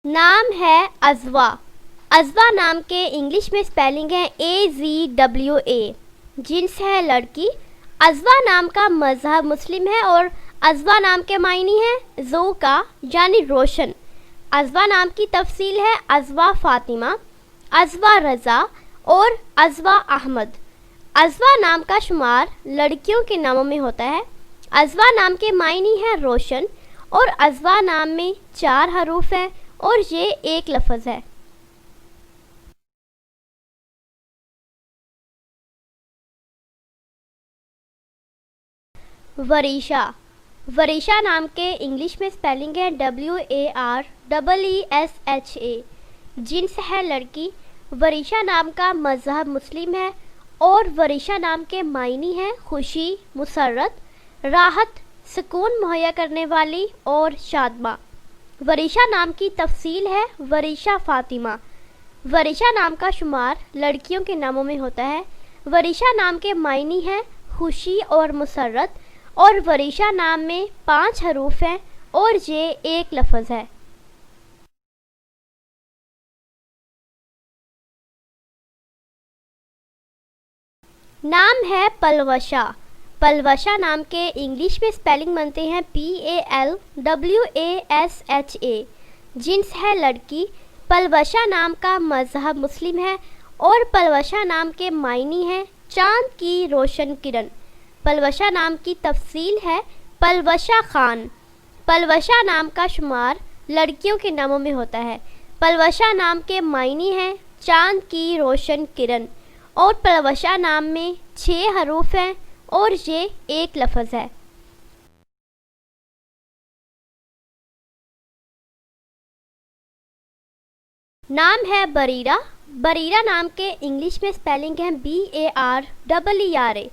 नाम है अज़वा। अज़वा नाम के इंग्लिश में स्पेलिंग है AZWA। जिन्स है लड़की। अज़वा नाम का मज़हब मुस्लिम है और अज़वा नाम के मायने हैं ज़ोका यानी रोशन। अज़वा नाम की तफसील है अज़वा फ़ातिमा, अज़वा रज़ा और अज़वा अहमद। अज़वा नाम का शुमार लड़कियों के नामों में होता है। अज़वा नाम के मायने हैं रोशन और अज़वा नाम में 4 हरूफ हैं और ये एक लफ्ज़ है। वरीशा। वरीशा नाम के इंग्लिश में स्पेलिंग है WAREESHA। जिन्स है लड़की। वरीशा नाम का मज़हब मुस्लिम है और वरीशा नाम के मायने हैं खुशी, मुसर्रत, राहत, सुकून मुहैया करने वाली और शादमा। वरीशा नाम की तफसील है वरीशा फ़ातिमा। वरीशा नाम का शुमार लड़कियों के नामों में होता है। वरीशा नाम के मायने हैं खुशी और मुसर्रत और वरीशा नाम में 5 हरूफ हैं और ये एक लफ्ज़ है। नाम है पलवशा। पलवशा नाम के इंग्लिश में स्पेलिंग बनते हैं PALWASHA। जिन्स है लड़की। पलवशा नाम का मज़हब मुस्लिम है और पलवशा नाम के मायने हैं चाँद की रोशन किरण। पलवशा नाम की तफसील है पलवशा खान। पलवशा नाम का शुमार लड़कियों के नामों में होता है। पलवशा नाम के मायने हैं चाँद की रोशन किरण और पलवशा नाम में 6 हरूफ हैं और ये एक लफ्ज़ है। नाम है बरीरा। बरीरा नाम के इंग्लिश में स्पेलिंग है BAREERA।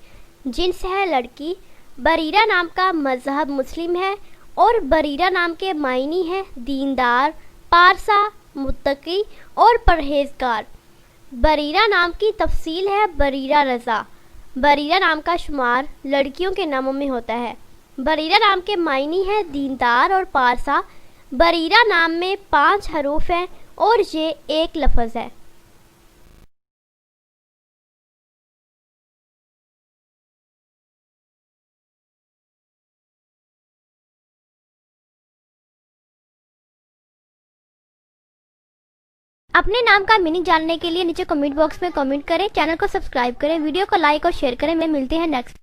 जिन्स है लड़की। बरीरा नाम का मज़हब मुस्लिम है और बरीरा नाम के मायने हैं दीनदार, पारसा, मुत्तकी और परहेज़गार। बरीरा नाम की तफसील है बरीरा रज़ा। बरीरा नाम का शुमार लड़कियों के नामों में होता है। बरीरा नाम के मायने हैं दीनदार और पारसा। बरीरा नाम में 5 हरूफ हैं और ये एक लफ्ज़ है। अपने नाम का मीनिंग जानने के लिए नीचे कमेंट बॉक्स में कमेंट करें, चैनल को सब्सक्राइब करें, वीडियो को लाइक और शेयर करें। मिलते हैं नेक्स्ट